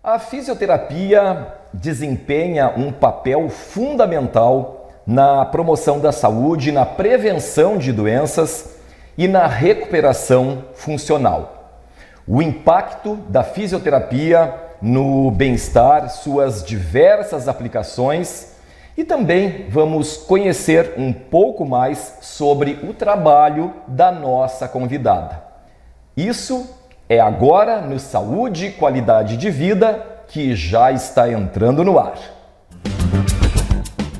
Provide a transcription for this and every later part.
A fisioterapia desempenha um papel fundamental na promoção da saúde, na prevenção de doenças e na recuperação funcional. O impacto da fisioterapia no bem-estar, suas diversas aplicações e também vamos conhecer um pouco mais sobre o trabalho da nossa convidada. Isso é agora no Saúde e Qualidade de Vida, que já está entrando no ar.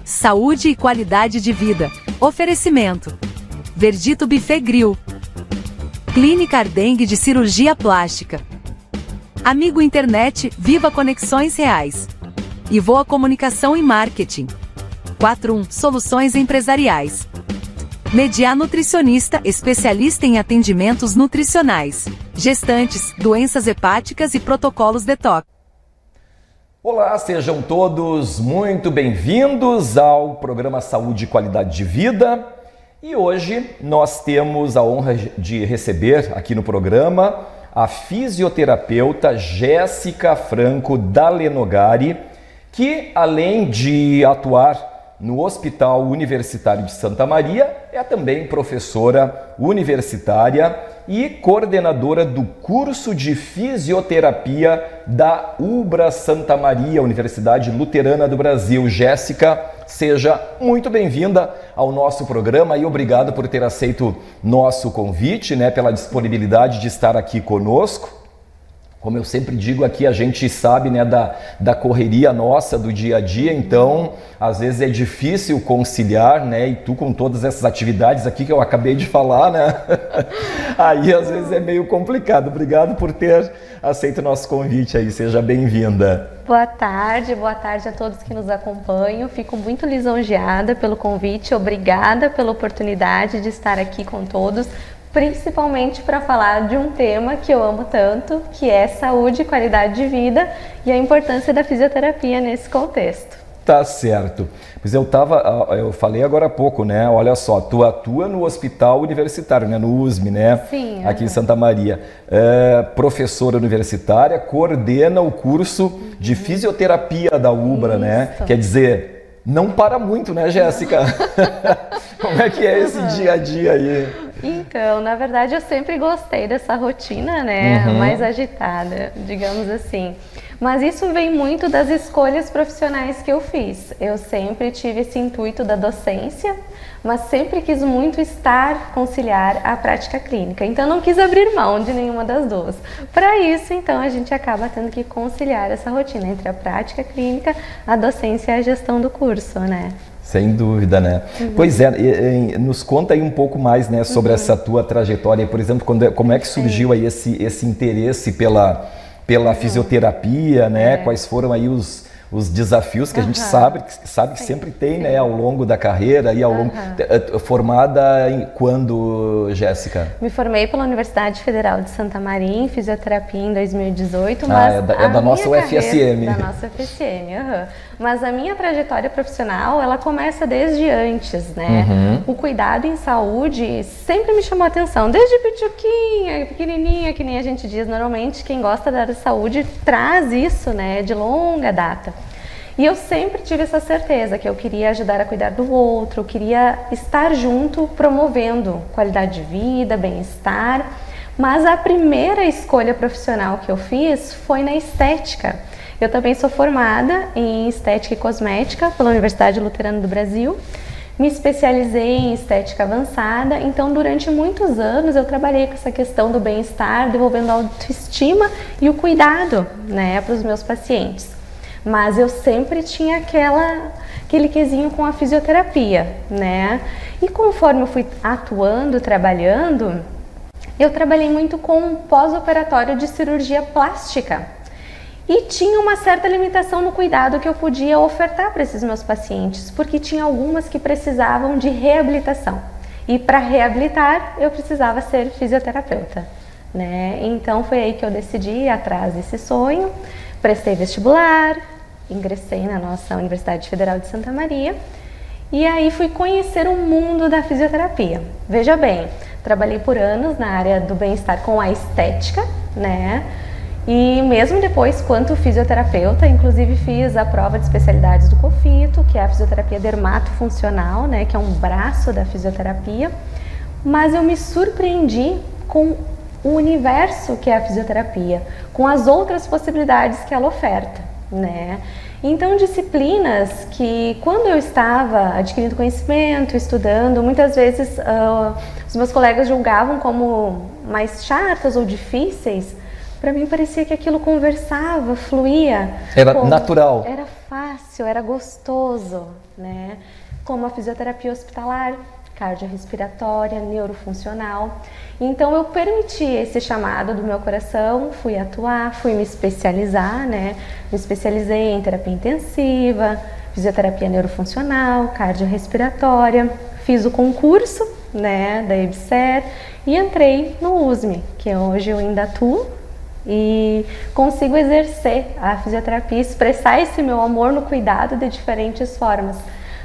Saúde e Qualidade de Vida. Oferecimento: Verdito Buffet Grill, Clínica Ardengue de Cirurgia Plástica, Amigo Internet, Viva Conexões Reais e Voa Comunicação e Marketing. 41 Soluções Empresariais. Mediar Nutricionista, especialista em atendimentos nutricionais, gestantes, doenças hepáticas e protocolos detox. Olá, sejam todos muito bem-vindos ao programa Saúde e Qualidade de Vida. E hoje nós temos a honra de receber aqui no programa a fisioterapeuta Jéssica Franco Dalenogari, que além de atuar no Hospital Universitário de Santa Maria, é também professora universitária e coordenadora do curso de fisioterapia da UBRA Santa Maria, Universidade Luterana do Brasil. Jéssica, seja muito bem-vinda ao nosso programa e obrigado por ter aceito nosso convite, pela disponibilidade de estar aqui conosco. Como eu sempre digo aqui, a gente sabe da correria nossa do dia a dia, então às vezes é difícil conciliar, e tu com todas essas atividades aqui que eu acabei de falar, aí às vezes é meio complicado. Obrigado por ter aceito o nosso convite aí, seja bem-vinda. Boa tarde a todos que nos acompanham, fico muito lisonjeada pelo convite, obrigada pela oportunidade de estar aqui com todos, principalmente para falar de um tema que eu amo tanto, que é saúde e qualidade de vida e a importância da fisioterapia nesse contexto. Tá certo. Pois eu falei agora há pouco, olha só, tu atua no Hospital Universitário, no USM, Sim, aqui em Santa Maria. Professora universitária, coordena o curso de fisioterapia da UBRA, Quer dizer, não para muito, Jéssica? Como é que é esse dia a dia aí? Então, na verdade, eu sempre gostei dessa rotina, mais agitada, digamos assim. Mas isso vem muito das escolhas profissionais que eu fiz. Eu sempre tive esse intuito da docência, mas sempre quis muito conciliar a prática clínica. Então, não quis abrir mão de nenhuma das duas. Para isso, então, a gente acaba tendo que conciliar essa rotina entre a prática clínica, a docência e a gestão do curso, Sem dúvida, Pois é, nos conta aí um pouco mais, sobre essa tua trajetória. Por exemplo, como é que surgiu aí esse interesse pela fisioterapia, Quais foram aí os desafios que a gente sabe que sempre tem, ao longo da carreira e ao longo... Formada em quando, Jéssica? Me formei pela Universidade Federal de Santa Maria em fisioterapia em 2018, mas é da nossa UFSM. Da nossa UFSM, Mas a minha trajetória profissional, ela começa desde antes, O cuidado em saúde sempre me chamou a atenção, desde pituquinha, pequenininha, que nem a gente diz normalmente, quem gosta da área de saúde traz isso, de longa data. E eu sempre tive essa certeza que eu queria ajudar a cuidar do outro, eu queria estar junto, promovendo qualidade de vida, bem-estar. Mas a primeira escolha profissional que eu fiz foi na estética. Eu também sou formada em estética e cosmética pela Universidade Luterana do Brasil. Me especializei em estética avançada, então durante muitos anos eu trabalhei com essa questão do bem-estar, desenvolvendo a autoestima e o cuidado, para os meus pacientes. Mas eu sempre tinha aquele quesinho com a fisioterapia, E conforme eu fui atuando, trabalhando, eu trabalhei muito com pós-operatório de cirurgia plástica. E tinha uma certa limitação no cuidado que eu podia ofertar para esses meus pacientes, porque tinha algumas que precisavam de reabilitação. E para reabilitar, eu precisava ser fisioterapeuta, Então foi aí que eu decidi ir atrás desse sonho. Prestei vestibular, ingressei na nossa Universidade Federal de Santa Maria e aí fui conhecer o mundo da fisioterapia. Veja bem, trabalhei por anos na área do bem-estar com a estética, E mesmo depois, quanto fisioterapeuta, inclusive fiz a prova de especialidades do COFITO, que é a fisioterapia dermatofuncional, né, que é um braço da fisioterapia. Mas eu me surpreendi com o universo que é a fisioterapia, com as outras possibilidades que ela oferta, né? Então, disciplinas que, quando eu estava adquirindo conhecimento, estudando, muitas vezes os meus colegas julgavam como mais chatas ou difíceis, para mim parecia que aquilo conversava, fluía. Era natural. Era fácil, era gostoso, né? Como a fisioterapia hospitalar, cardiorrespiratória, neurofuncional. Então eu permiti esse chamado do meu coração, fui atuar, fui me especializar, né? Me especializei em terapia intensiva, fisioterapia neurofuncional, cardiorrespiratória, fiz o concurso, né, da EBSER e entrei no USME, que hoje eu ainda atuo e consigo exercer a fisioterapia, expressar esse meu amor no cuidado de diferentes formas.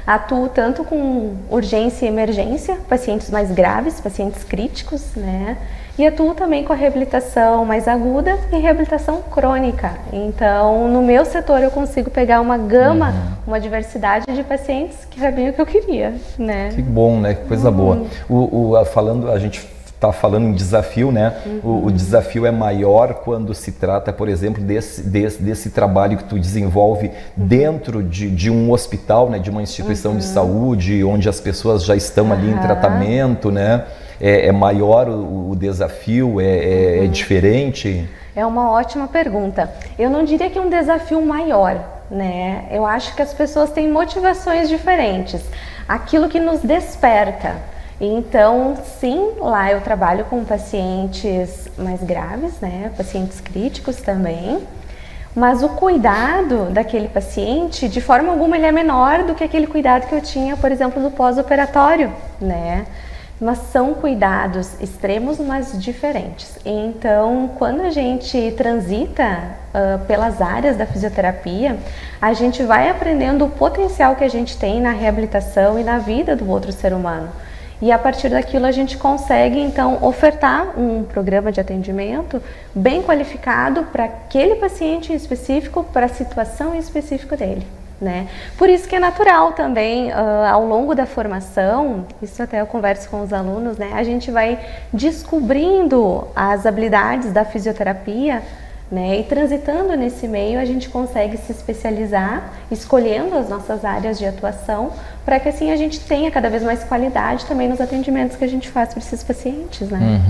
Atuo tanto com urgência e emergência, pacientes mais graves, pacientes críticos, né? E atuo também com a reabilitação mais aguda e reabilitação crônica. Então, no meu setor eu consigo pegar uma gama, uma diversidade de pacientes que era bem o que eu queria, né? Que bom, né? Que coisa boa. A gente está falando em desafio, né? O desafio é maior quando se trata, por exemplo, desse trabalho que tu desenvolve dentro de um hospital, né? De uma instituição de saúde, onde as pessoas já estão ali em tratamento, né? É maior o desafio, é diferente? É uma ótima pergunta. Eu não diria que é um desafio maior, né? Eu acho que as pessoas têm motivações diferentes. Aquilo que nos desperta. Então, sim, lá eu trabalho com pacientes mais graves, né? Pacientes críticos também. Mas o cuidado daquele paciente, de forma alguma, ele é menor do que aquele cuidado que eu tinha, por exemplo, do pós-operatório, né? Mas são cuidados extremos, mas diferentes. Então, quando a gente transita pelas áreas da fisioterapia, a gente vai aprendendo o potencial que a gente tem na reabilitação e na vida do outro ser humano. E a partir daquilo a gente consegue, então, ofertar um programa de atendimento bem qualificado para aquele paciente em específico, para a situação em específico dele, né? Por isso que é natural também, ao longo da formação, isso até eu converso com os alunos, né? A gente vai descobrindo as habilidades da fisioterapia, né? E transitando nesse meio a gente consegue se especializar, escolhendo as nossas áreas de atuação, para que assim a gente tenha cada vez mais qualidade também nos atendimentos que a gente faz para esses pacientes, né?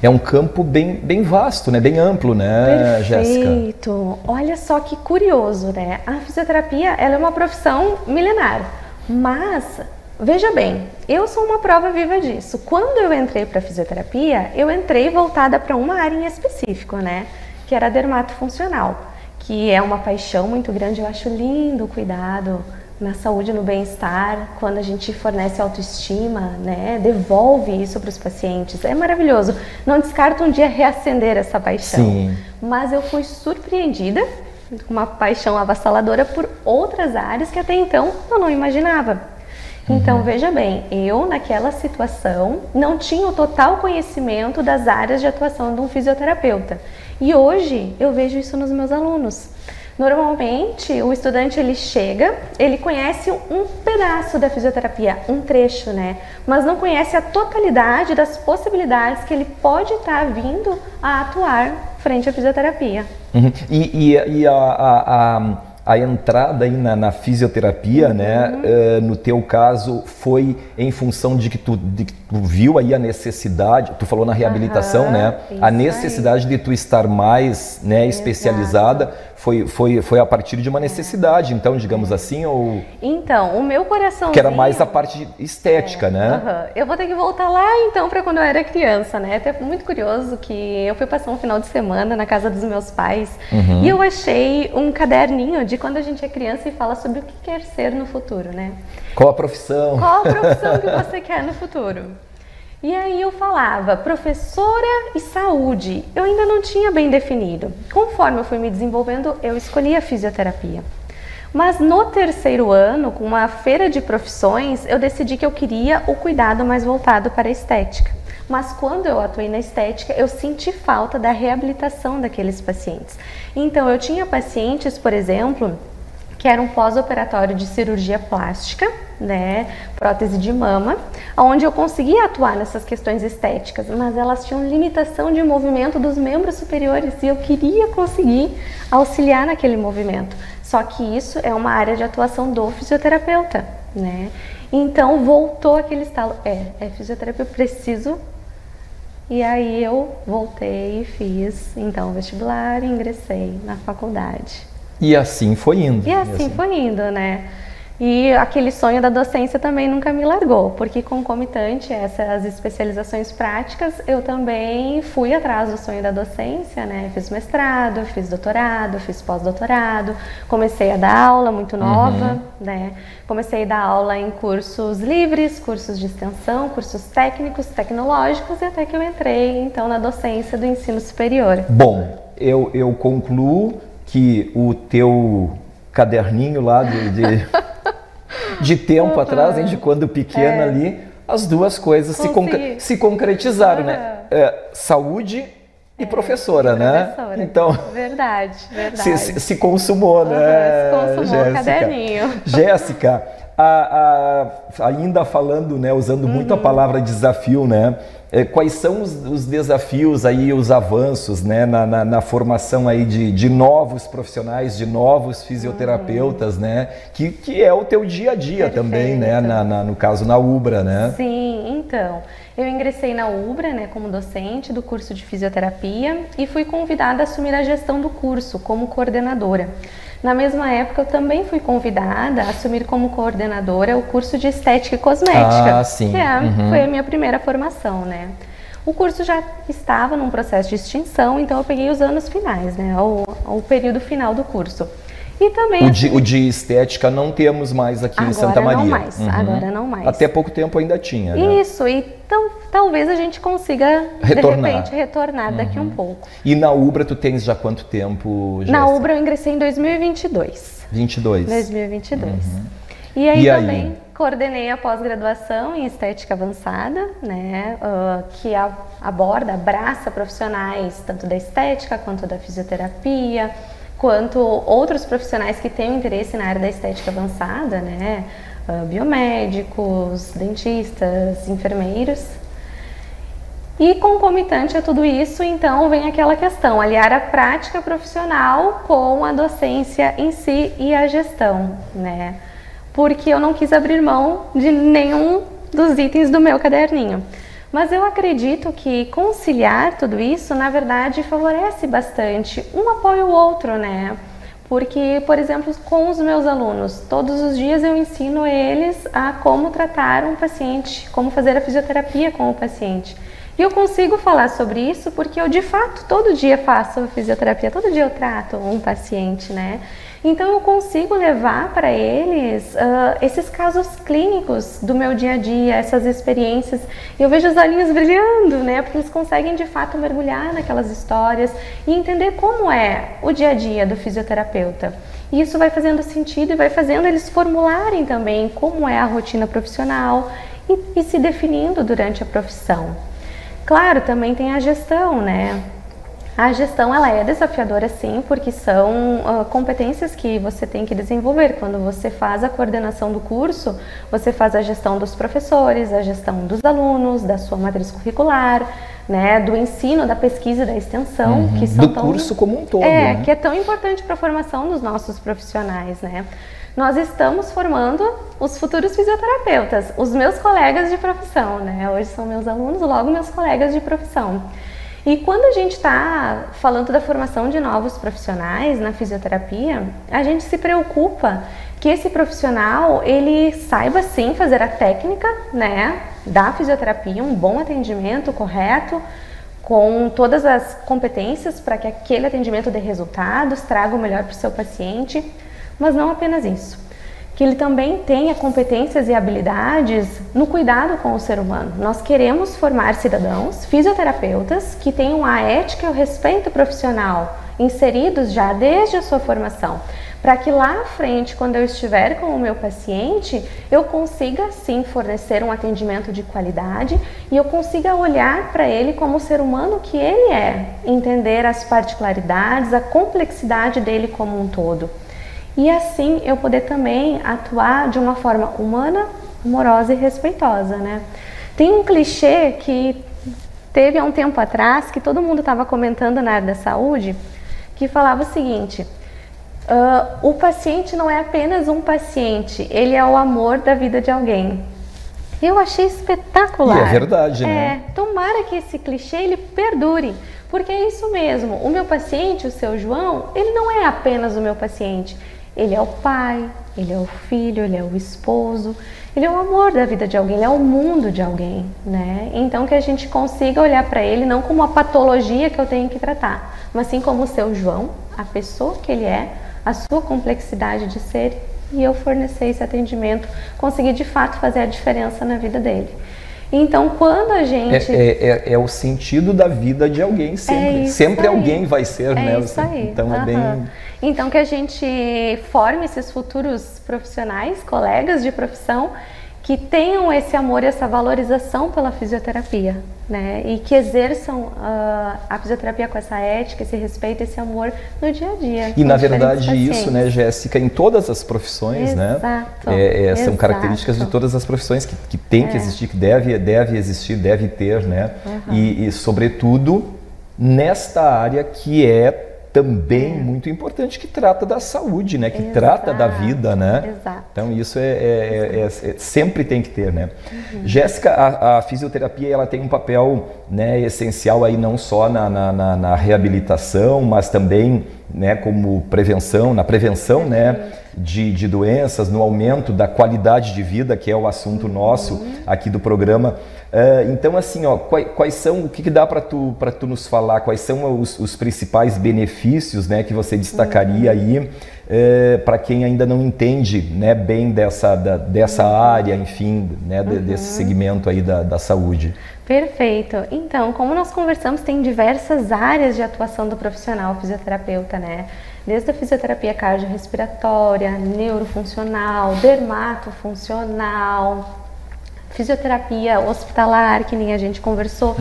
É um campo bem vasto, né? Bem amplo, né, Jéssica? Perfeito. Olha só que curioso, né? A fisioterapia, ela é uma profissão milenar, mas veja bem, eu sou uma prova viva disso. Quando eu entrei para a fisioterapia, eu entrei voltada para uma área em específico, né? Que era a dermatofuncional, que é uma paixão muito grande. Eu acho lindo o cuidado na saúde, no bem-estar, quando a gente fornece autoestima, né? Devolve isso para os pacientes. É maravilhoso. Não descarto um dia reacender essa paixão. Sim. Mas eu fui surpreendida com uma paixão avassaladora por outras áreas que até então eu não imaginava. Então, veja bem, eu naquela situação não tinha o total conhecimento das áreas de atuação de um fisioterapeuta. E hoje eu vejo isso nos meus alunos. Normalmente, o estudante ele chega, ele conhece um pedaço da fisioterapia, um trecho, né? Mas não conhece a totalidade das possibilidades que ele pode estar vindo a atuar frente à fisioterapia. A entrada aí na fisioterapia, né, no teu caso, foi em função de que tu viu aí a necessidade, tu falou na reabilitação, né, a necessidade de tu estar mais, né, especializada, foi a partir de uma necessidade, então, digamos assim, ou... Então, o meu coraçãozinho... Que era mais a parte estética, né? Eu vou ter que voltar lá, então, para quando eu era criança, né? Até muito curioso que eu fui passar um final de semana na casa dos meus pais e eu achei um caderninho de quando a gente é criança e fala sobre o que quer ser no futuro, né? Qual a profissão? Qual a profissão que você quer no futuro? E aí eu falava, professora e saúde. Eu ainda não tinha bem definido. Conforme eu fui me desenvolvendo, eu escolhi a fisioterapia. Mas no terceiro ano, com uma feira de profissões, eu decidi que eu queria o cuidado mais voltado para a estética. Mas quando eu atuei na estética, eu senti falta da reabilitação daqueles pacientes. Então, eu tinha pacientes, por exemplo, que era um pós-operatório de cirurgia plástica, né, prótese de mama, onde eu conseguia atuar nessas questões estéticas, mas elas tinham limitação de movimento dos membros superiores e eu queria conseguir auxiliar naquele movimento. Só que isso é uma área de atuação do fisioterapeuta, né? Então voltou aquele estalo, fisioterapia, eu preciso. E aí eu voltei e fiz então o vestibular e ingressei na faculdade. E assim foi indo. E assim foi indo, né? E aquele sonho da docência também nunca me largou, porque concomitante a essas especializações práticas, eu também fui atrás do sonho da docência, né? Fiz mestrado, fiz doutorado, fiz pós-doutorado, comecei a dar aula muito nova, né? Comecei a dar aula em cursos livres, cursos de extensão, cursos técnicos, tecnológicos, e até que eu entrei, então, na docência do ensino superior. Bom, eu concluo que o teu caderninho lá de tempo atrás, de quando pequena ali, as duas coisas se concretizaram, né? Saúde e professora, né? Então, verdade. Se consumou, né? Se consumou o caderninho. Jéssica, ainda falando, né, usando muito a palavra desafio, né? Quais são os desafios aí, os avanços, né, na formação aí de novos profissionais, de novos fisioterapeutas, né, que é o teu dia a dia. Perfeito. Também, né, no caso na UBRA, né? Sim, então, eu ingressei na UBRA, né, como docente do curso de fisioterapia e fui convidada a assumir a gestão do curso como coordenadora. Na mesma época, eu também fui convidada a assumir como coordenadora o curso de Estética e Cosmética, sim. que foi a minha primeira formação, né? O curso já estava num processo de extinção, então eu peguei os anos finais, né? O período final do curso. E também o de estética não temos mais aqui em Santa Maria. Agora não mais. Até pouco tempo ainda tinha, né? Isso, então talvez a gente consiga, de repente, retornar daqui um pouco. E na UBRA tu tens já quanto tempo, Jéssica? Na UBRA eu ingressei em 2022. 2022. E aí também coordenei a pós-graduação em Estética Avançada, né, que aborda, abraça profissionais tanto da estética quanto da fisioterapia, quanto outros profissionais que têm interesse na área da estética avançada, né? Biomédicos, dentistas, enfermeiros. E concomitante a tudo isso, então, vem aquela questão, aliar a prática profissional com a docência em si e a gestão, né? Porque eu não quis abrir mão de nenhum dos itens do meu caderninho. Mas eu acredito que conciliar tudo isso, na verdade, favorece bastante. Um apoia o outro, né? Porque, por exemplo, com os meus alunos, todos os dias eu ensino eles a como tratar um paciente, como fazer a fisioterapia com o paciente. E eu consigo falar sobre isso porque eu, de fato, todo dia faço fisioterapia, todo dia eu trato um paciente, né? Então eu consigo levar para eles esses casos clínicos do meu dia a dia, essas experiências. Eu vejo os olhinhos brilhando, né? Porque eles conseguem de fato mergulhar naquelas histórias e entender como é o dia a dia do fisioterapeuta. E isso vai fazendo sentido e vai fazendo eles formularem também como é a rotina profissional e se definindo durante a profissão. Claro, também tem a gestão, né? A gestão, ela é desafiadora sim, porque são competências que você tem que desenvolver. Quando você faz a coordenação do curso, você faz a gestão dos professores, a gestão dos alunos, da sua matriz curricular, né, do ensino, da pesquisa e da extensão, que são do curso como um todo, né? Que é tão importante para a formação dos nossos profissionais, né? Nós estamos formando os futuros fisioterapeutas, os meus colegas de profissão, né? Hoje são meus alunos, logo meus colegas de profissão. E quando a gente está falando da formação de novos profissionais na fisioterapia, a gente se preocupa que esse profissional, ele saiba sim fazer a técnica, né, da fisioterapia, um bom atendimento correto, com todas as competências para que aquele atendimento dê resultados, traga o melhor para o seu paciente, mas não apenas isso. Que ele também tenha competências e habilidades no cuidado com o ser humano. Nós queremos formar cidadãos, fisioterapeutas, que tenham a ética e o respeito profissional inseridos já desde a sua formação, para que lá à frente, quando eu estiver com o meu paciente, eu consiga sim fornecer um atendimento de qualidade e eu consiga olhar para ele como o ser humano que ele é, entender as particularidades, a complexidade dele como um todo. E assim eu poder também atuar de uma forma humana, amorosa e respeitosa, né? Tem um clichê que teve há um tempo atrás, que todo mundo estava comentando na área da saúde, que falava o seguinte: o paciente não é apenas um paciente, ele é o amor da vida de alguém. Eu achei espetacular. E é verdade, né? Tomara que esse clichê ele perdure, porque é isso mesmo. O meu paciente, o seu João, ele não é apenas o meu paciente. Ele é o pai, ele é o filho, ele é o esposo, ele é o amor da vida de alguém, ele é o mundo de alguém, né? Então que a gente consiga olhar para ele não como uma patologia que eu tenho que tratar, mas sim como o seu João, a pessoa que ele é, a sua complexidade de ser, e eu fornecer esse atendimento, conseguir de fato fazer a diferença na vida dele. Então, quando a gente... É o sentido da vida de alguém sempre. Sempre aí. Alguém vai ser, né? Isso aí. Então é bem... Então, que a gente forme esses futuros profissionais, colegas de profissão, que tenham esse amor e essa valorização pela fisioterapia, né? E que exerçam a fisioterapia com essa ética, esse respeito, esse amor no dia a dia. E na verdade isso, né, Jéssica, em todas as profissões, né? São características de todas as profissões que tem que existir, que deve existir, deve ter, né? E sobretudo nesta área que é também muito importante, que trata da saúde, né? Que trata da vida, né? Exato. Então isso sempre tem que ter, né? Jéssica, a fisioterapia ela tem um papel, né, essencial aí não só na reabilitação, mas também, né, como prevenção, na prevenção, né, de doenças, no aumento da qualidade de vida, que é o assunto nosso aqui do programa. Então, assim, ó, quais são, o que dá para tu nos falar, quais são os principais benefícios, né, que você destacaria aí para quem ainda não entende, né, bem dessa área, enfim, né, desse segmento aí da saúde? Perfeito. Então, como nós conversamos, tem diversas áreas de atuação do profissional fisioterapeuta, né? Desde a fisioterapia cardiorrespiratória, neurofuncional, dermatofuncional, fisioterapia hospitalar, que nem a gente conversou.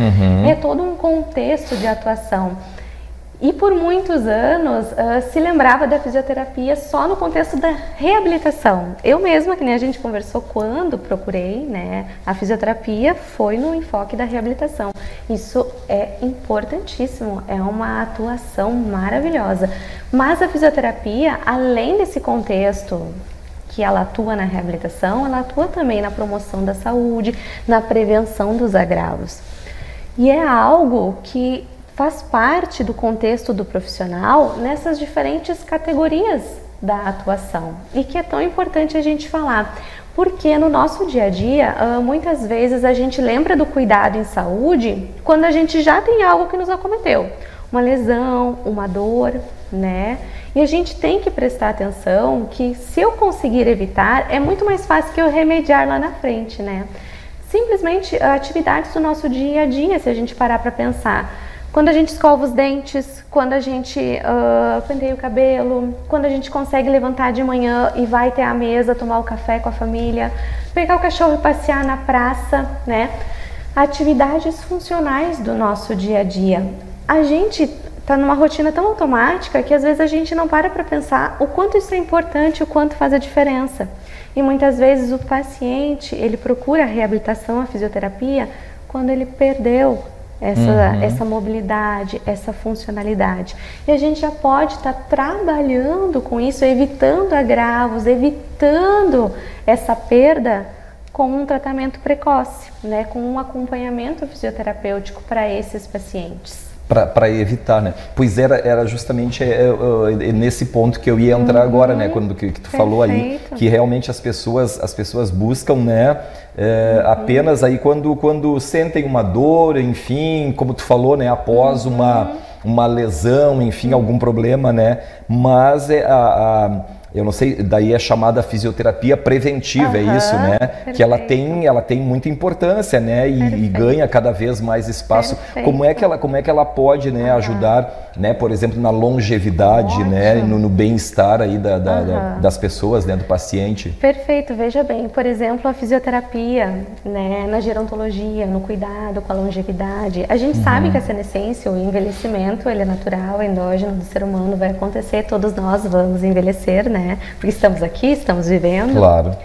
É todo um contexto de atuação. E por muitos anos se lembrava da fisioterapia só no contexto da reabilitação. Eu mesma, que nem a gente conversou, quando procurei, né, a fisioterapia, foi no enfoque da reabilitação. Isso é importantíssimo, é uma atuação maravilhosa. Mas a fisioterapia, além desse contexto que ela atua na reabilitação, ela atua também na promoção da saúde, na prevenção dos agravos. E é algo que faz parte do contexto do profissional nessas diferentes categorias da atuação e que é tão importante a gente falar, porque no nosso dia a dia, muitas vezes a gente lembra do cuidado em saúde quando a gente já tem algo que nos acometeu, uma lesão, uma dor, né? E a gente tem que prestar atenção que se eu conseguir evitar, é muito mais fácil que eu remediar lá na frente, né? Simplesmente atividades do nosso dia a dia, se a gente parar para pensar. Quando a gente escova os dentes, quando a gente penteia o cabelo, quando a gente consegue levantar de manhã e vai até a mesa tomar o café com a família, pegar o cachorro e passear na praça, né? Atividades funcionais do nosso dia a dia. A gente está numa rotina tão automática que às vezes a gente não para pensar o quanto isso é importante, o quanto faz a diferença. E muitas vezes o paciente, ele procura a reabilitação, a fisioterapia, quando ele perdeu essa mobilidade, essa funcionalidade. E a gente já pode estar trabalhando com isso, evitando agravos, evitando essa perda com um tratamento precoce, né? Com um acompanhamento fisioterapêutico para esses pacientes. Para evitar, né? Pois era justamente nesse ponto que eu ia entrar agora, né? Quando que tu falou aí, que realmente as pessoas buscam, né? Apenas aí quando sentem uma dor, enfim, como tu falou, né? Após uma lesão, enfim, algum problema, né? Mas eu não sei, daí é chamada fisioterapia preventiva, é isso, né? Perfeito. Que ela tem muita importância, né? E ganha cada vez mais espaço. Como é que ela pode, né, ajudar, né, por exemplo, na longevidade, né, no bem-estar aí das pessoas, né, do paciente? Perfeito, veja bem, por exemplo, a fisioterapia, né, na gerontologia, no cuidado com a longevidade, a gente sabe que a senescência, o envelhecimento, ele é natural, é endógeno do ser humano, vai acontecer, todos nós vamos envelhecer, né, porque estamos aqui, estamos vivendo. Claro.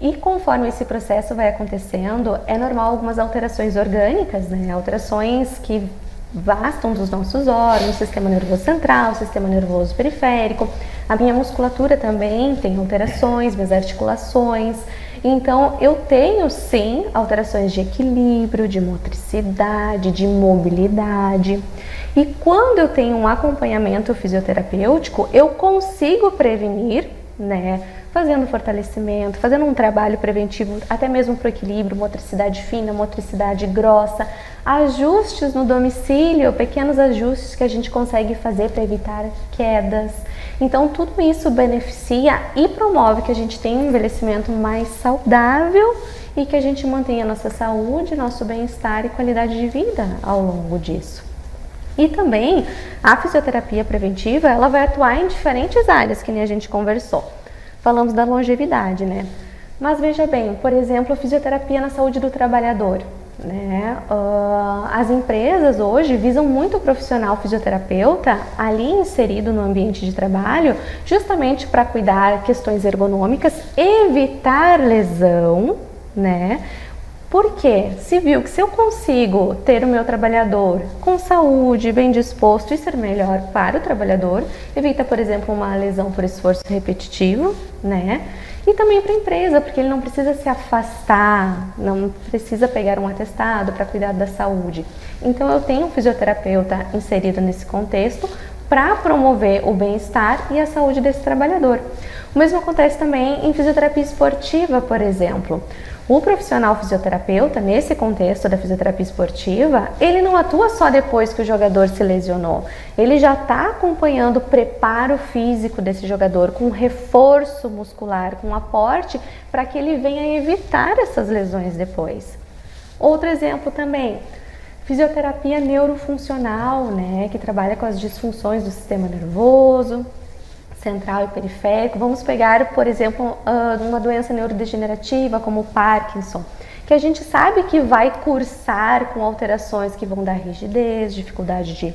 E conforme esse processo vai acontecendo, é normal algumas alterações orgânicas, né, alterações que bastam dos nossos órgãos, sistema nervoso central, sistema nervoso periférico. A minha musculatura também tem alterações, minhas articulações. Então, eu tenho sim alterações de equilíbrio, de motricidade, de mobilidade. E quando eu tenho um acompanhamento fisioterapêutico, eu consigo prevenir, né? Fazendo fortalecimento, fazendo um trabalho preventivo, até mesmo para o equilíbrio, motricidade fina, motricidade grossa, ajustes no domicílio, pequenos ajustes que a gente consegue fazer para evitar quedas. Então, tudo isso beneficia e promove que a gente tenha um envelhecimento mais saudável e que a gente mantenha nossa saúde, nosso bem-estar e qualidade de vida ao longo disso. E também, a fisioterapia preventiva, ela vai atuar em diferentes áreas, que nem a gente conversou. Falamos da longevidade, né? Mas veja bem, por exemplo, a fisioterapia na saúde do trabalhador, né? As empresas hoje visam muito o profissional fisioterapeuta ali inserido no ambiente de trabalho, justamente para cuidar questões ergonômicas, evitar lesão, né? Porque se viu que se eu consigo ter o meu trabalhador com saúde, bem disposto e ser melhor para o trabalhador, evita, por exemplo, uma lesão por esforço repetitivo, né? E também para a empresa, porque ele não precisa se afastar, não precisa pegar um atestado para cuidar da saúde. Então eu tenho um fisioterapeuta inserido nesse contexto para promover o bem-estar e a saúde desse trabalhador. O mesmo acontece também em fisioterapia esportiva, por exemplo. O profissional fisioterapeuta, nesse contexto da fisioterapia esportiva, ele não atua só depois que o jogador se lesionou. Ele já está acompanhando o preparo físico desse jogador, com reforço muscular, com aporte, para que ele venha evitar essas lesões depois. Outro exemplo também, fisioterapia neurofuncional, né, que trabalha com as disfunções do sistema nervoso central e periférico. Vamos pegar, por exemplo, uma doença neurodegenerativa como o Parkinson, que a gente sabe que vai cursar com alterações que vão dar rigidez, dificuldade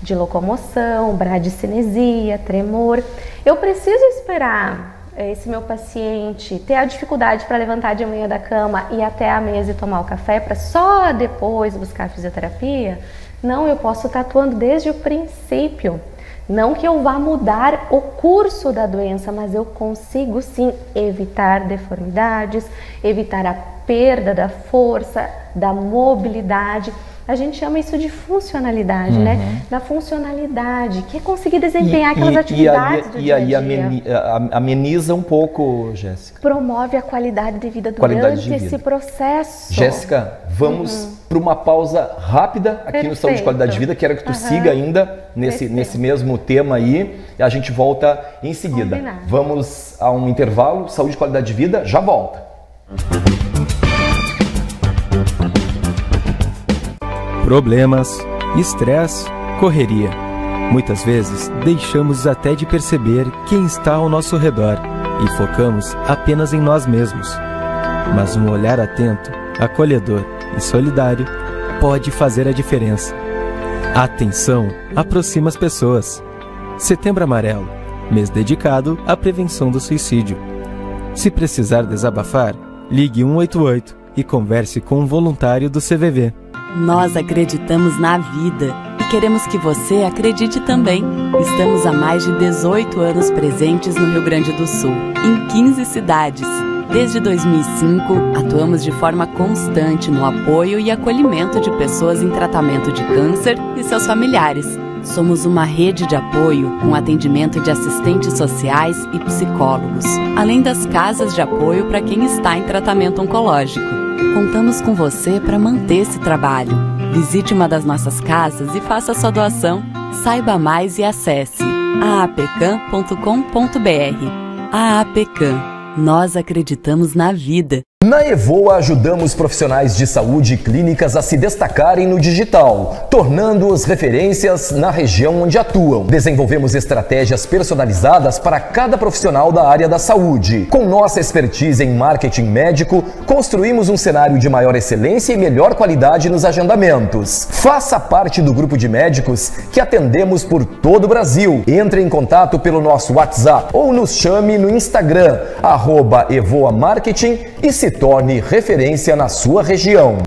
de locomoção, bradicinesia, tremor. Eu preciso esperar esse meu paciente ter a dificuldade para levantar de manhã da cama e ir até a mesa e tomar o café para só depois buscar a fisioterapia? Não, eu posso estar atuando desde o princípio. Não que eu vá mudar o curso da doença, mas eu consigo sim evitar deformidades, evitar a perda da força, da mobilidade. A gente chama isso de funcionalidade, né? Da funcionalidade, que é conseguir desempenhar aquelas atividades do dia a dia. E aí ameniza um pouco, Jéssica. Promove a qualidade de vida durante esse processo. Jéssica, vamos para uma pausa rápida aqui no Saúde e Qualidade de Vida. Quero que tu siga ainda nesse mesmo tema aí. E a gente volta em seguida. Combinado. Vamos a um intervalo. Saúde e Qualidade de Vida já volta. Problemas, estresse, correria. Muitas vezes deixamos até de perceber quem está ao nosso redor e focamos apenas em nós mesmos. Mas um olhar atento, acolhedor e solidário pode fazer a diferença. A atenção aproxima as pessoas. Setembro Amarelo, mês dedicado à prevenção do suicídio. Se precisar desabafar, ligue 188 e converse com um voluntário do CVV. Nós acreditamos na vida e queremos que você acredite também. Estamos há mais de 18 anos presentes no Rio Grande do Sul, em 15 cidades. Desde 2005, atuamos de forma constante no apoio e acolhimento de pessoas em tratamento de câncer e seus familiares. Somos uma rede de apoio com atendimento de assistentes sociais e psicólogos, além das casas de apoio para quem está em tratamento oncológico. Contamos com você para manter esse trabalho. Visite uma das nossas casas e faça sua doação. Saiba mais e acesse aapcan.com.br. A APCAM, nós acreditamos na vida. Na Evoa, ajudamos profissionais de saúde e clínicas a se destacarem no digital, tornando-os referências na região onde atuam. Desenvolvemos estratégias personalizadas para cada profissional da área da saúde. Com nossa expertise em marketing médico, construímos um cenário de maior excelência e melhor qualidade nos agendamentos. Faça parte do grupo de médicos que atendemos por todo o Brasil. Entre em contato pelo nosso WhatsApp ou nos chame no Instagram, @evoamarketing, e se torne referência na sua região.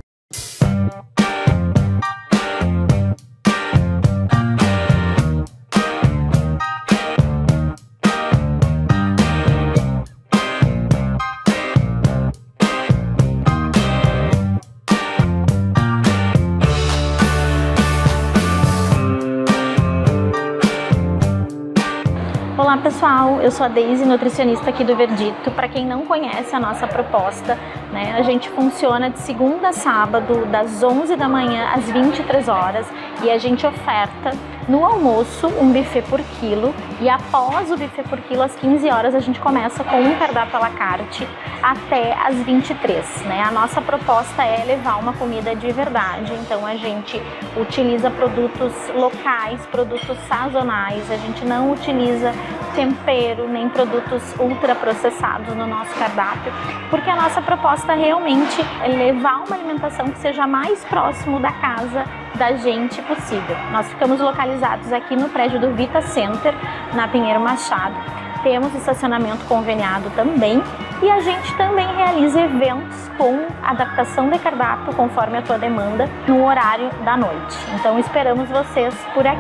Olá pessoal, eu sou a Deise, nutricionista aqui do Verdito. Para quem não conhece a nossa proposta, né, a gente funciona de segunda a sábado, das 11 da manhã às 23 horas, e a gente oferta no almoço um buffet por quilo, e após o buffet por quilo, às 15 horas, a gente começa com um cardápio à la carte até às 23, né? A nossa proposta é levar uma comida de verdade, então a gente utiliza produtos locais, produtos sazonais, a gente não utiliza tempero nem produtos ultraprocessados no nosso cardápio, porque a nossa proposta realmente é levar uma alimentação que seja mais próximo da casa da gente possível. Nós ficamos localizados aqui no prédio do Vita Center, na Pinheiro Machado. Temos estacionamento conveniado também, e a gente também realiza eventos com adaptação de cardápio conforme a tua demanda no horário da noite. Então esperamos vocês por aqui.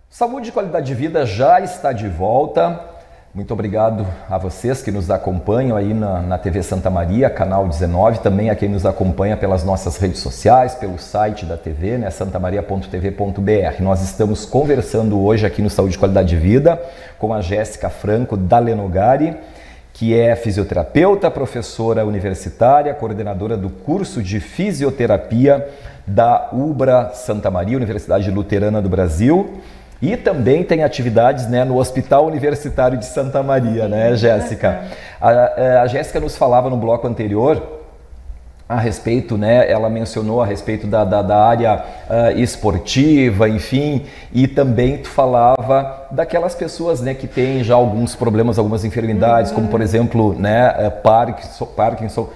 Saúde e qualidade de vida já está de volta. Muito obrigado a vocês que nos acompanham aí na TV Santa Maria, canal 19, também a quem nos acompanha pelas nossas redes sociais, pelo site da TV, né, santamaria.tv.br. Nós estamos conversando hoje aqui no Saúde e Qualidade de Vida com a Jéssica Franco da Lenogari, que é fisioterapeuta, professora universitária, coordenadora do curso de fisioterapia da UBRA Santa Maria, Universidade Luterana do Brasil. E também tem atividades, né, no Hospital Universitário de Santa Maria, né, Jéssica? A Jéssica nos falava no bloco anterior a respeito, né, ela mencionou a respeito da área esportiva, enfim, e também tu falava daquelas pessoas, né, que têm já alguns problemas, algumas enfermidades, como por exemplo, né, Parkinson,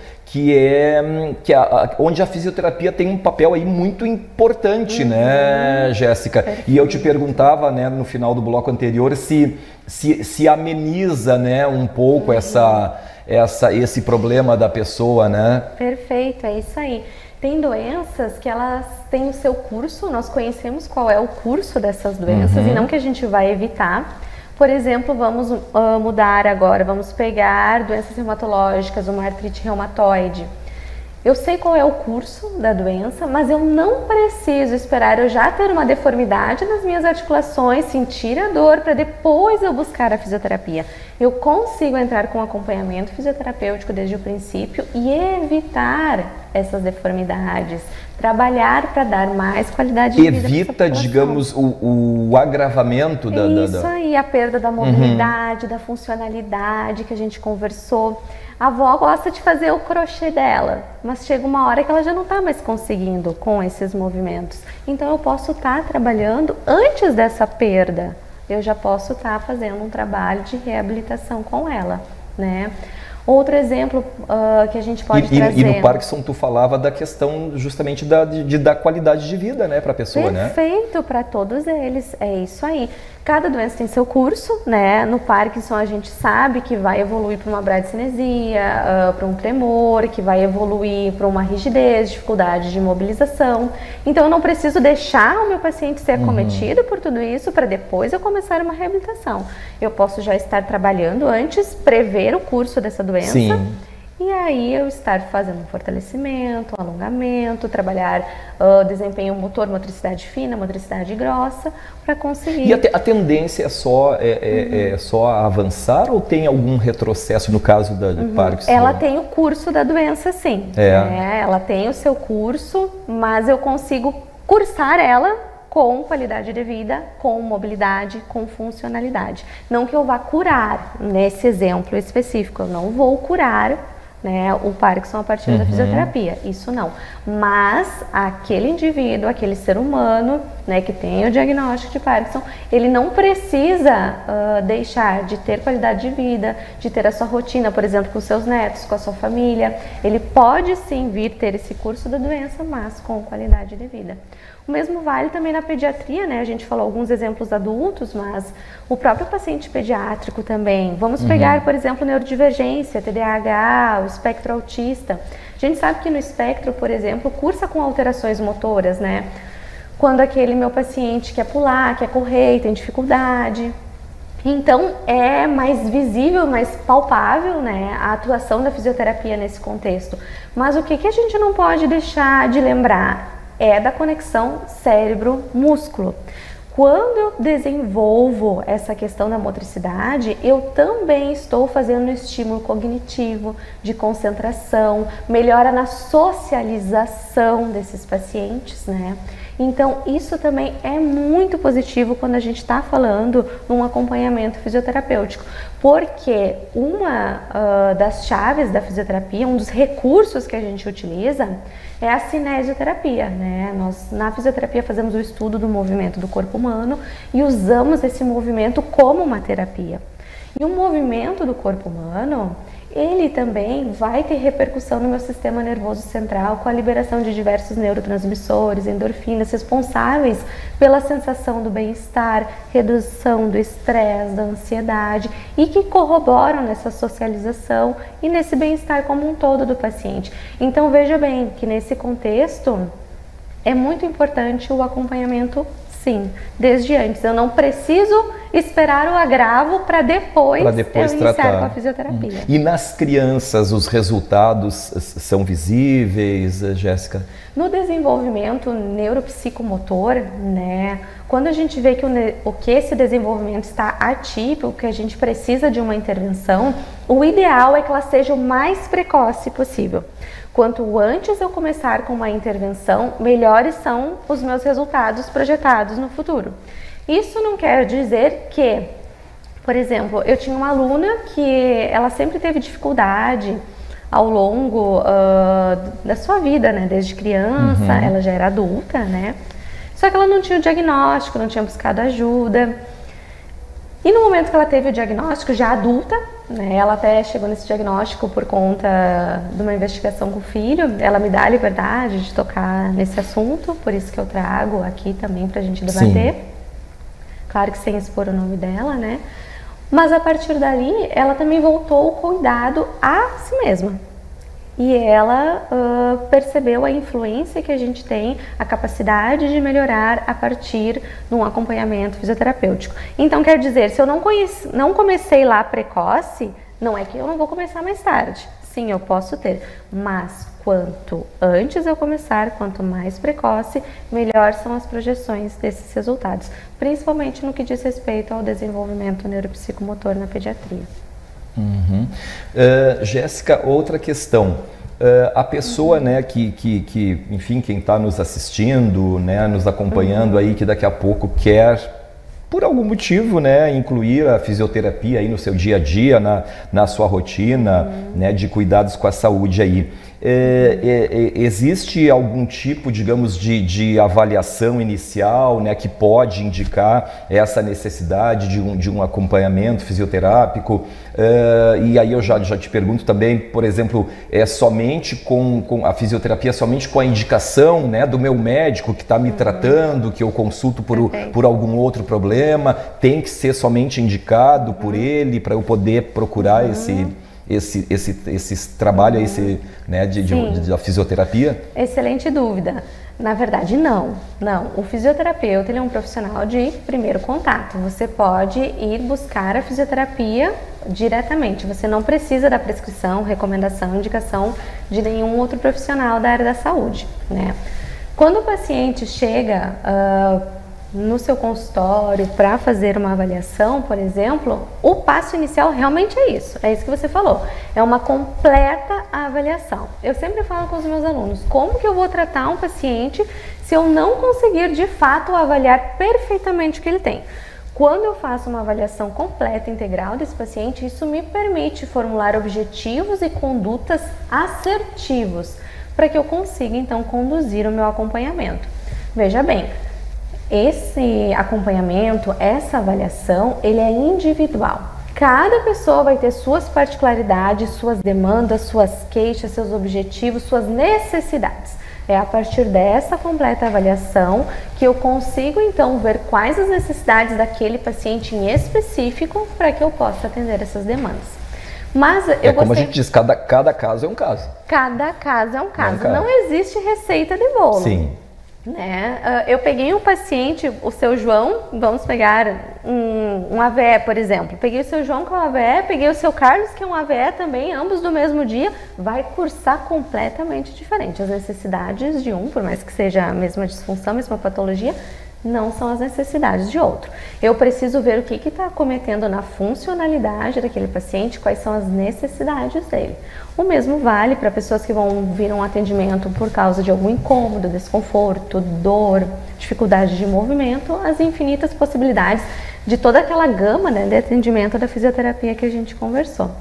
onde a fisioterapia tem um papel aí muito importante, né, Jéssica? E eu te perguntava, né, no final do bloco anterior, se ameniza, né, um pouco esse problema da pessoa, né? Perfeito, é isso aí. Tem doenças que elas têm o seu curso, nós conhecemos qual é o curso dessas doenças e não que a gente vai evitar. Por exemplo, vamos mudar agora, vamos pegar doenças reumatológicas, uma artrite reumatoide. Eu sei qual é o curso da doença, mas eu não preciso esperar eu já ter uma deformidade nas minhas articulações, sentir a dor para depois eu buscar a fisioterapia. Eu consigo entrar com acompanhamento fisioterapêutico desde o princípio e evitar essas deformidades, trabalhar para dar mais qualidade de vida. Evita, digamos, o agravamento da... Isso aí, a perda da mobilidade, da funcionalidade que a gente conversou. A avó gosta de fazer o crochê dela, mas chega uma hora que ela já não está mais conseguindo com esses movimentos. Então eu posso estar trabalhando antes dessa perda. Eu já posso estar fazendo um trabalho de reabilitação com ela, né? Outro exemplo que a gente pode trazer... E no Parkinson tu falava da questão justamente da qualidade de vida, né, para a pessoa, né? Perfeito, para todos eles, é isso aí. Cada doença tem seu curso, né? No Parkinson a gente sabe que vai evoluir para uma bradicinesia, para um tremor, que vai evoluir para uma rigidez, dificuldade de mobilização. Então eu não preciso deixar o meu paciente ser acometido por tudo isso para depois eu começar uma reabilitação. Eu posso já estar trabalhando antes, prever o curso dessa doença. Sim. E aí eu estar fazendo um fortalecimento, um alongamento, trabalhar desempenho motor, motricidade fina, motricidade grossa, para conseguir. E a tendência é só avançar ou tem algum retrocesso no caso da Parkinson? Ela tem o curso da doença, sim. Ela tem o seu curso, mas eu consigo cursar ela com qualidade de vida, com mobilidade, com funcionalidade. Não que eu vá curar, nesse exemplo específico, eu não vou curar, né, o Parkinson a partir da fisioterapia, isso não. Mas aquele indivíduo, aquele ser humano, né, que tem o diagnóstico de Parkinson, ele não precisa deixar de ter qualidade de vida, de ter a sua rotina, por exemplo, com seus netos, com a sua família. Ele pode sim vir ter esse curso da doença, mas com qualidade de vida. O mesmo vale também na pediatria, né? A gente falou alguns exemplos adultos, mas o próprio paciente pediátrico também. Vamos pegar, por exemplo, neurodivergência, TDAH, o espectro autista. A gente sabe que no espectro, por exemplo, cursa com alterações motoras, né? Quando aquele meu paciente quer pular, quer correr, tem dificuldade. Então, é mais visível, mais palpável, né, a atuação da fisioterapia nesse contexto. Mas o que a gente não pode deixar de lembrar é da conexão cérebro-músculo. Quando eu desenvolvo essa questão da motricidade, eu também estou fazendo um estímulo cognitivo, de concentração, melhora na socialização desses pacientes, né? Então, isso também é muito positivo quando a gente está falando num acompanhamento fisioterapêutico, porque uma das chaves da fisioterapia, um dos recursos que a gente utiliza é a cinesioterapia, né? Nós, na fisioterapia, fazemos o estudo do movimento do corpo humano e usamos esse movimento como uma terapia. E o movimento do corpo humano, ele também vai ter repercussão no meu sistema nervoso central, com a liberação de diversos neurotransmissores, endorfinas, responsáveis pela sensação do bem-estar, redução do estresse, da ansiedade, e que corroboram nessa socialização e nesse bem-estar como um todo do paciente. Então veja bem que nesse contexto é muito importante o acompanhamento, sim, desde antes. Eu não preciso esperar o agravo para depois eu iniciar com a fisioterapia. E nas crianças, os resultados são visíveis, Jéssica? No desenvolvimento neuropsicomotor, né, quando a gente vê que esse desenvolvimento está atípico, que a gente precisa de uma intervenção, o ideal é que ela seja o mais precoce possível. Quanto antes eu começar com uma intervenção, melhores são os meus resultados projetados no futuro. Isso não quer dizer que, por exemplo, eu tinha uma aluna que ela sempre teve dificuldade ao longo da sua vida, né? Desde criança, ela já era adulta, né? Só que ela não tinha o diagnóstico, não tinha buscado ajuda. E no momento que ela teve o diagnóstico, já adulta, né, ela até chegou nesse diagnóstico por conta de uma investigação com o filho, ela me dá a liberdade de tocar nesse assunto, por isso que eu trago aqui também pra gente debater. Sim. Claro que sem expor o nome dela, né? Mas a partir dali, ela também voltou o cuidado a si mesma. E ela percebeu a influência que a gente tem, a capacidade de melhorar a partir de um acompanhamento fisioterapêutico. Então, quer dizer, se eu não comecei lá precoce, não é que eu não vou começar mais tarde. Sim, eu posso ter, mas quanto antes eu começar, quanto mais precoce, melhor são as projeções desses resultados, principalmente no que diz respeito ao desenvolvimento neuropsicomotor na pediatria. Jéssica, outra questão. A pessoa, né, que enfim, quem está nos assistindo, né, nos acompanhando aí, que daqui a pouco quer, por algum motivo, né, incluir a fisioterapia aí no seu dia a dia, na sua rotina, né, de cuidados com a saúde aí. Existe algum tipo, digamos, de avaliação inicial, né, que pode indicar essa necessidade de um acompanhamento fisioterápico? E aí eu já te pergunto também, por exemplo, somente com a fisioterapia, somente com a indicação, né, do meu médico que está me tratando, que eu consulto por algum outro problema, tem que ser somente indicado por ele para eu poder procurar esse trabalho, né, da fisioterapia? Excelente dúvida. Na verdade, não. O fisioterapeuta ele é um profissional de primeiro contato. Você pode ir buscar a fisioterapia diretamente. Você não precisa da prescrição, recomendação, indicação de nenhum outro profissional da área da saúde, né? Quando o paciente chega no seu consultório para fazer uma avaliação, por exemplo, o passo inicial realmente é isso que você falou, é uma completa avaliação. Eu sempre falo com os meus alunos, como que eu vou tratar um paciente se eu não conseguir de fato avaliar perfeitamente o que ele tem? Quando eu faço uma avaliação completa, integral desse paciente, isso me permite formular objetivos e condutas assertivos para que eu consiga então conduzir o meu acompanhamento. Veja bem, esse acompanhamento, essa avaliação, ele é individual. Cada pessoa vai ter suas particularidades, suas demandas, suas queixas, seus objetivos, suas necessidades. É a partir dessa completa avaliação que eu consigo então ver quais as necessidades daquele paciente em específico para que eu possa atender essas demandas. Mas como a gente diz, cada caso é um caso. Cada caso é um caso. Não existe receita de bolo. Sim. Né? Eu peguei um paciente, o seu João, vamos pegar um AVE, por exemplo. Peguei o seu João com o AVE, peguei o seu Carlos, que é um AVE também, ambos do mesmo dia, vai cursar completamente diferente. As necessidades de um, por mais que seja a mesma disfunção, a mesma patologia, não são as necessidades de outro. Eu preciso ver o que está acometendo na funcionalidade daquele paciente, quais são as necessidades dele. O mesmo vale para pessoas que vão vir um atendimento por causa de algum incômodo, desconforto, dor, dificuldade de movimento, as infinitas possibilidades de toda aquela gama, né, de atendimento da fisioterapia que a gente conversou.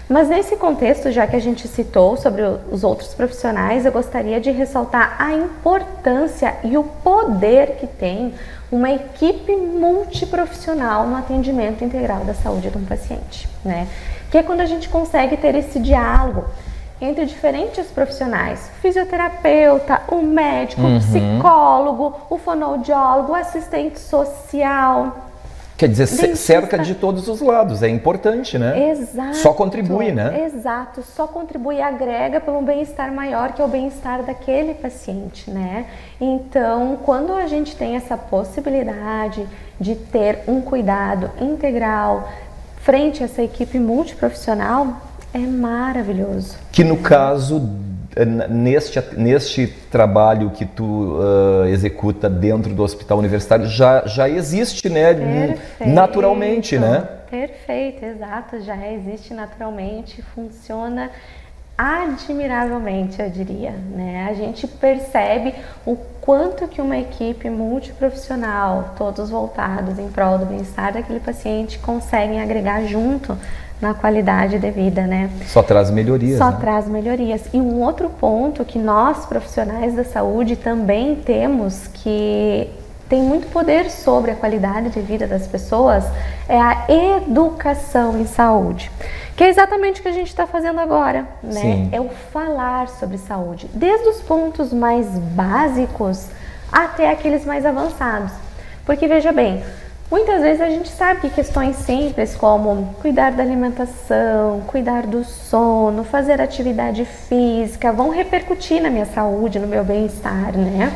Mas nesse contexto, já que a gente citou sobre os outros profissionais, eu gostaria de ressaltar a importância e o poder que tem uma equipe multiprofissional no atendimento integral da saúde de um paciente, né? Que é quando a gente consegue ter esse diálogo entre diferentes profissionais, o fisioterapeuta, o médico, o psicólogo, o fonoaudiólogo, o assistente social. Quer dizer, cerca de todos os lados, é importante, né? Exato. Só contribui, né? Exato, só contribui e agrega para um bem-estar maior, que é o bem-estar daquele paciente, né? Então, quando a gente tem essa possibilidade de ter um cuidado integral frente a essa equipe multiprofissional, é maravilhoso. Que no caso, neste trabalho que tu executa dentro do hospital universitário, já existe, né? Perfeito. Naturalmente, né? Perfeito, exato, já existe naturalmente, funciona admiravelmente, eu diria, né? A gente percebe o quanto que uma equipe multiprofissional, todos voltados em prol do bem-estar daquele paciente, conseguem agregar junto na qualidade de vida, né? Só traz melhorias. Só traz melhorias. E um outro ponto que nós, profissionais da saúde, também temos, que tem muito poder sobre a qualidade de vida das pessoas, é a educação em saúde. Que é exatamente o que a gente está fazendo agora, né? Sim. É o falar sobre saúde, desde os pontos mais básicos até aqueles mais avançados. Porque, veja bem, muitas vezes a gente sabe que questões simples como cuidar da alimentação, cuidar do sono, fazer atividade física vão repercutir na minha saúde, no meu bem-estar, né?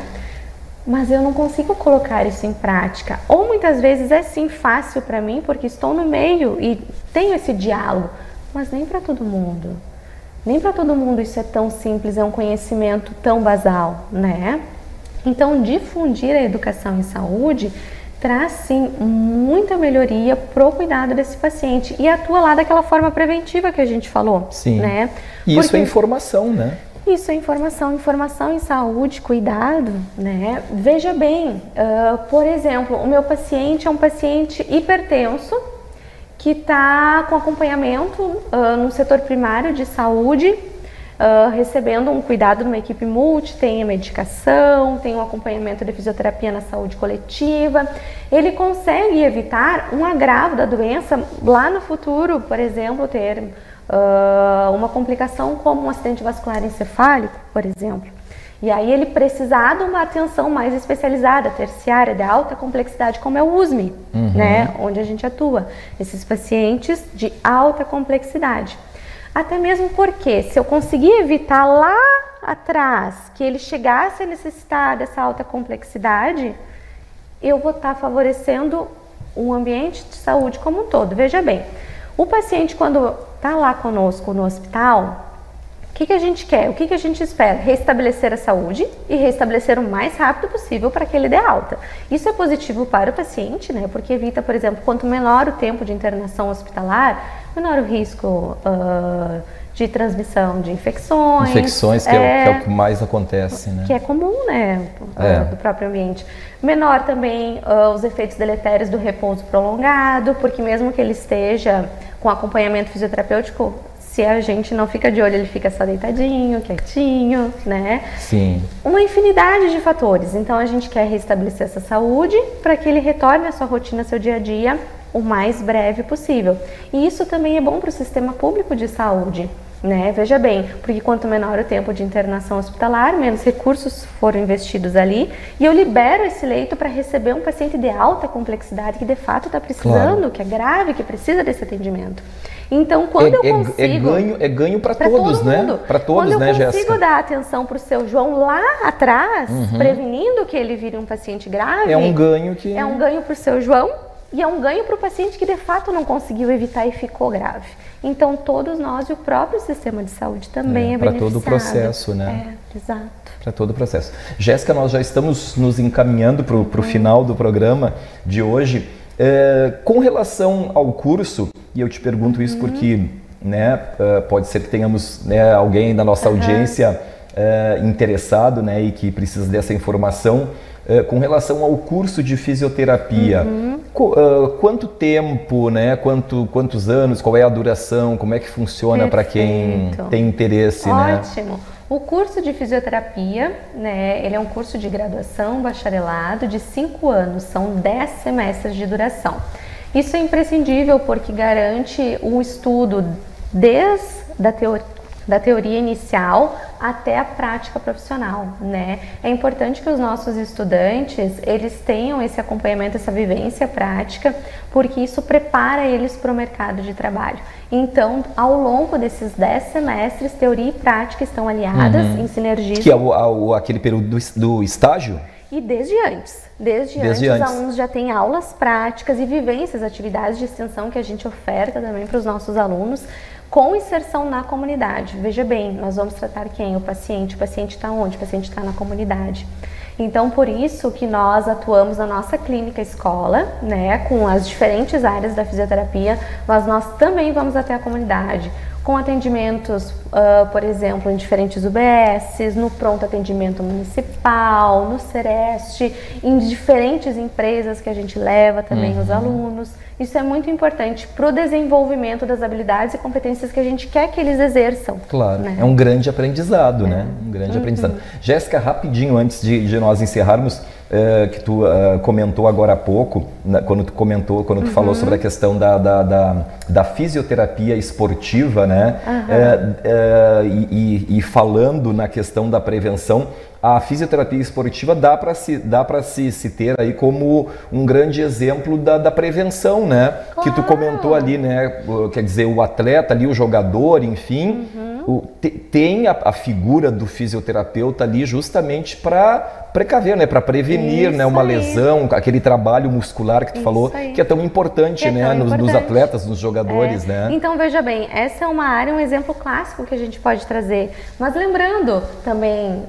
Mas eu não consigo colocar isso em prática. Ou muitas vezes é sim fácil para mim, porque estou no meio e tenho esse diálogo, mas nem para todo mundo. Nem para todo mundo isso é tão simples, é um conhecimento tão basal, né? Então, difundir a educação em saúde traz sim muita melhoria pro cuidado desse paciente e atua lá daquela forma preventiva que a gente falou. Sim. Né? E isso é informação, né? Isso é informação em saúde, cuidado, né? Veja bem, por exemplo, o meu paciente é um paciente hipertenso que está com acompanhamento no setor primário de saúde, recebendo um cuidado numa equipe multi, tem a medicação, tem um acompanhamento de fisioterapia na saúde coletiva. Ele consegue evitar um agravo da doença lá no futuro, por exemplo, ter uma complicação como um acidente vascular encefálico, por exemplo. E aí ele precisar de uma atenção mais especializada, terciária, de alta complexidade, como é o USME, né, onde a gente atua. Esses pacientes de alta complexidade. Até mesmo porque, se eu conseguir evitar lá atrás que ele chegasse a necessitar dessa alta complexidade, eu vou estar favorecendo um ambiente de saúde como um todo. Veja bem, o paciente quando está lá conosco no hospital, o que a gente quer? O que a gente espera? Restabelecer a saúde e restabelecer o mais rápido possível para que ele dê alta. Isso é positivo para o paciente, né? Porque evita, por exemplo, quanto menor o tempo de internação hospitalar, menor o risco de transmissão de infecções. Infecções, que é o que mais acontece, né? Que é comum, né? Do próprio ambiente. Menor também os efeitos deletérios do repouso prolongado, porque mesmo que ele esteja com acompanhamento fisioterapêutico, se a gente não fica de olho, ele fica só deitadinho, quietinho, né? Sim. Uma infinidade de fatores. Então, a gente quer restabelecer essa saúde para que ele retorne à sua rotina, ao seu dia a dia, o mais breve possível. E isso também é bom para o sistema público de saúde, né? Veja bem, porque quanto menor o tempo de internação hospitalar, menos recursos foram investidos ali, e eu libero esse leito para receber um paciente de alta complexidade que de fato está precisando, claro, que é grave, que precisa desse atendimento. Então, quando eu consigo... É ganho para todos, né? Para todos, né, Jéssica? Quando eu consigo dar atenção para o seu João lá atrás, prevenindo que ele vire um paciente grave... É um ganho que... É um ganho para o seu João e é um ganho para o paciente que de fato não conseguiu evitar e ficou grave. Então, todos nós e o próprio sistema de saúde também é beneficiado. Para todo o processo, né? Exato. Para todo o processo. Jéssica, nós já estamos nos encaminhando para o final do programa de hoje. Com relação ao curso, e eu te pergunto isso porque, né, pode ser que tenhamos, né, alguém da nossa audiência interessado, né, e que precisa dessa informação, com relação ao curso de fisioterapia. Quanto tempo, né, quantos anos, qual é a duração, como é que funciona para quem tem interesse? Ótimo! Né? O curso de fisioterapia, né, ele é um curso de graduação, bacharelado de 5 anos, são 10 semestres de duração. Isso é imprescindível porque garante o estudo desde da teoria inicial até a prática profissional, né? É importante que os nossos estudantes, eles tenham esse acompanhamento, essa vivência prática, porque isso prepara eles para o mercado de trabalho. Então, ao longo desses 10 semestres, teoria e prática estão aliadas em sinergia. Que é aquele período do estágio? E desde antes. Desde antes, os alunos já têm aulas práticas e vivências, atividades de extensão que a gente oferta também para os nossos alunos, com inserção na comunidade. Veja bem, nós vamos tratar quem? O paciente está onde? O paciente está na comunidade. Então, por isso que nós atuamos na nossa clínica escola, né, com as diferentes áreas da fisioterapia, mas nós também vamos até a comunidade, com atendimentos, por exemplo, em diferentes UBSs, no pronto atendimento municipal, no Sereste, em diferentes empresas que a gente leva também os alunos. Isso é muito importante para o desenvolvimento das habilidades e competências que a gente quer que eles exerçam. Claro, né? É um grande aprendizado, né? Um grande aprendizado. Jéssica, rapidinho, antes de nós encerrarmos, que tu comentou agora há pouco, quando tu falou sobre a questão da fisioterapia esportiva, né? E falando na questão da prevenção, a fisioterapia esportiva dá para se ter aí como um grande exemplo da prevenção, né? Claro. Que tu comentou ali, né? Quer dizer, o atleta ali, o jogador, enfim, tem a figura do fisioterapeuta ali justamente para precaver, né? Para prevenir, né? Uma lesão, aquele trabalho muscular que tu falou, que é tão importante, né? Nos atletas, nos jogadores, né? Então, veja bem, essa é uma área, um exemplo clássico que a gente pode trazer. Mas lembrando também,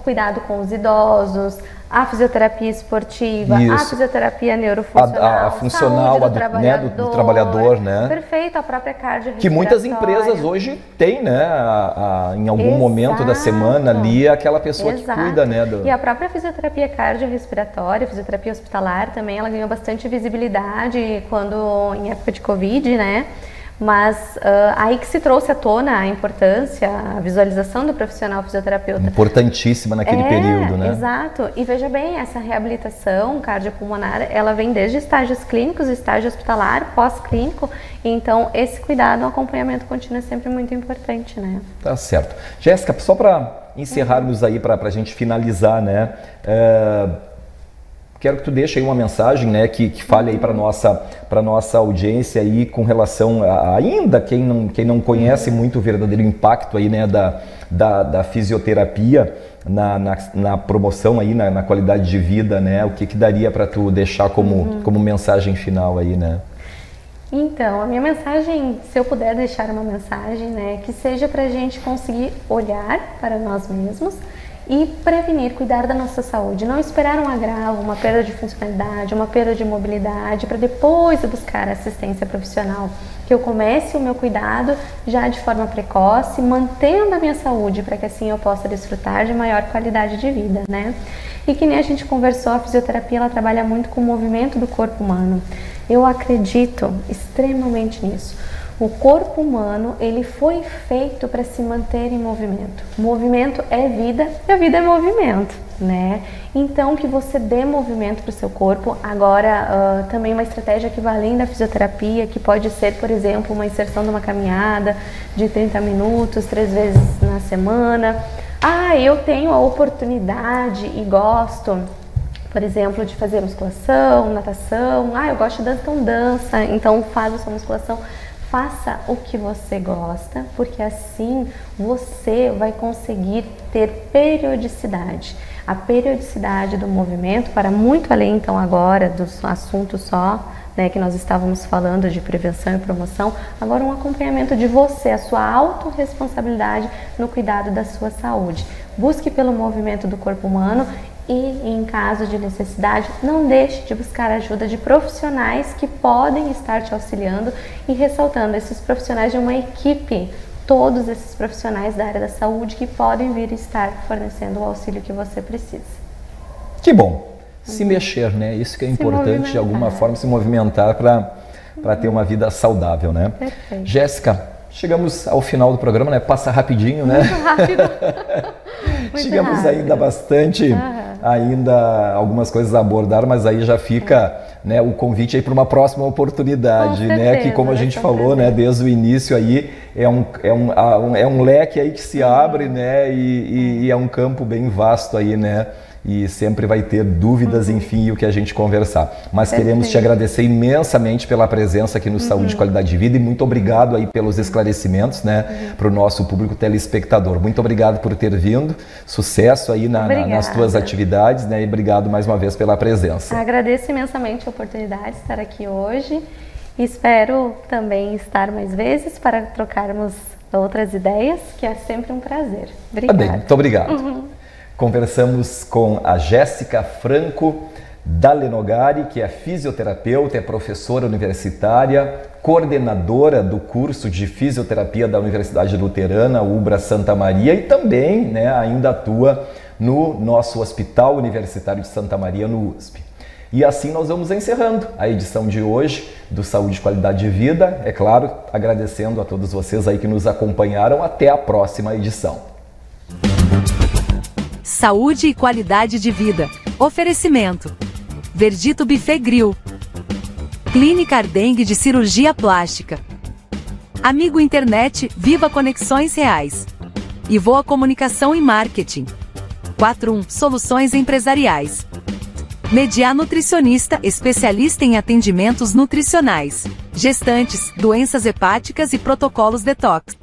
cuidado com os idosos, a fisioterapia esportiva, a fisioterapia neurofuncional, a funcional do trabalhador, né? Perfeito, a própria cardiorrespiratória. Que muitas empresas hoje têm, né? Em algum momento da semana ali, aquela pessoa que cuida, né? E a própria fisioterapia cardiorrespiratória, fisioterapia hospitalar também, ela ganhou bastante visibilidade em época de Covid, né? Mas aí que se trouxe à tona a importância, a visualização do profissional fisioterapeuta. Importantíssima naquele período, né? Exato. E veja bem, essa reabilitação cardiopulmonar, ela vem desde estágios clínicos, estágio hospitalar, pós-clínico. Então, esse cuidado, o acompanhamento contínuo é sempre muito importante, né? Tá certo. Jéssica, só para encerrarmos aí, para a gente finalizar, né? quero que tu deixe aí uma mensagem, né, que fale aí para nossa audiência aí com relação a ainda quem não conhece muito o verdadeiro impacto aí, né, da fisioterapia na promoção aí, na qualidade de vida, né? O que daria para tu deixar como mensagem final aí, né? Então, a minha mensagem, se eu puder deixar uma mensagem, né, que seja para a gente conseguir olhar para nós mesmos e prevenir, cuidar da nossa saúde. Não esperar um agravo, uma perda de funcionalidade, uma perda de mobilidade, para depois buscar assistência profissional. Que eu comece o meu cuidado já de forma precoce, mantendo a minha saúde, para que assim eu possa desfrutar de maior qualidade de vida, né? E que nem a gente conversou, a fisioterapia ela trabalha muito com o movimento do corpo humano. Eu acredito extremamente nisso. O corpo humano, ele foi feito para se manter em movimento. Movimento é vida e a vida é movimento, né? Então, que você dê movimento para o seu corpo. Agora, também uma estratégia que vai além da fisioterapia, que pode ser, por exemplo, uma inserção de uma caminhada de 30 minutos, 3 vezes na semana. Eu tenho a oportunidade e gosto, por exemplo, de fazer musculação, natação. Eu gosto de dança, então dança. Então, faz a sua musculação. Faça o que você gosta, porque assim você vai conseguir ter periodicidade. A periodicidade do movimento, para muito além então agora do assunto só, né, que nós estávamos falando de prevenção e promoção, agora um acompanhamento de você, a sua autorresponsabilidade no cuidado da sua saúde. Busque pelo movimento do corpo humano e, em caso de necessidade, não deixe de buscar ajuda de profissionais que podem estar te auxiliando e ressaltando esses profissionais de uma equipe, todos esses profissionais da área da saúde que podem vir estar fornecendo o auxílio que você precisa. Que bom! Se mexer, né? Isso que é importante, de alguma forma, se movimentar para ter uma vida saudável, né? Perfeito. Jéssica, chegamos ao final do programa, né? Passa rapidinho, né? Muito rápido. Chegamos rápido. ainda bastante, ainda algumas coisas a abordar, mas aí já fica, né, o convite aí para uma próxima oportunidade, né? Que como a gente falou, né, desde o início aí é um leque aí que se abre, né? E é um campo bem vasto aí, né? E sempre vai ter dúvidas, enfim, e o que a gente conversar. Mas queremos te agradecer imensamente pela presença aqui no Saúde e Qualidade de Vida e muito obrigado aí pelos esclarecimentos, né, para o nosso público telespectador. Muito obrigado por ter vindo, sucesso aí nas tuas atividades, né, e obrigado mais uma vez pela presença. Agradeço imensamente a oportunidade de estar aqui hoje. Espero também estar mais vezes para trocarmos outras ideias, que é sempre um prazer. Obrigada. Bem, muito obrigado. Conversamos com a Jéssica Franco Dalenogari, que é fisioterapeuta, é professora universitária, coordenadora do curso de fisioterapia da Universidade Luterana, UBRA Santa Maria, e também, né, ainda atua no nosso Hospital Universitário de Santa Maria, no USP. E assim nós vamos encerrando a edição de hoje do Saúde e Qualidade de Vida, é claro, agradecendo a todos vocês aí que nos acompanharam. Até a próxima edição. Saúde e qualidade de vida. Oferecimento: Verdito Buffet Grill, Clínica Ardengue de Cirurgia Plástica, Amigo Internet, Viva Conexões Reais, e Voa Comunicação e Marketing. 41 Soluções Empresariais. Mediar Nutricionista, especialista em atendimentos nutricionais, gestantes, doenças hepáticas e protocolos detox.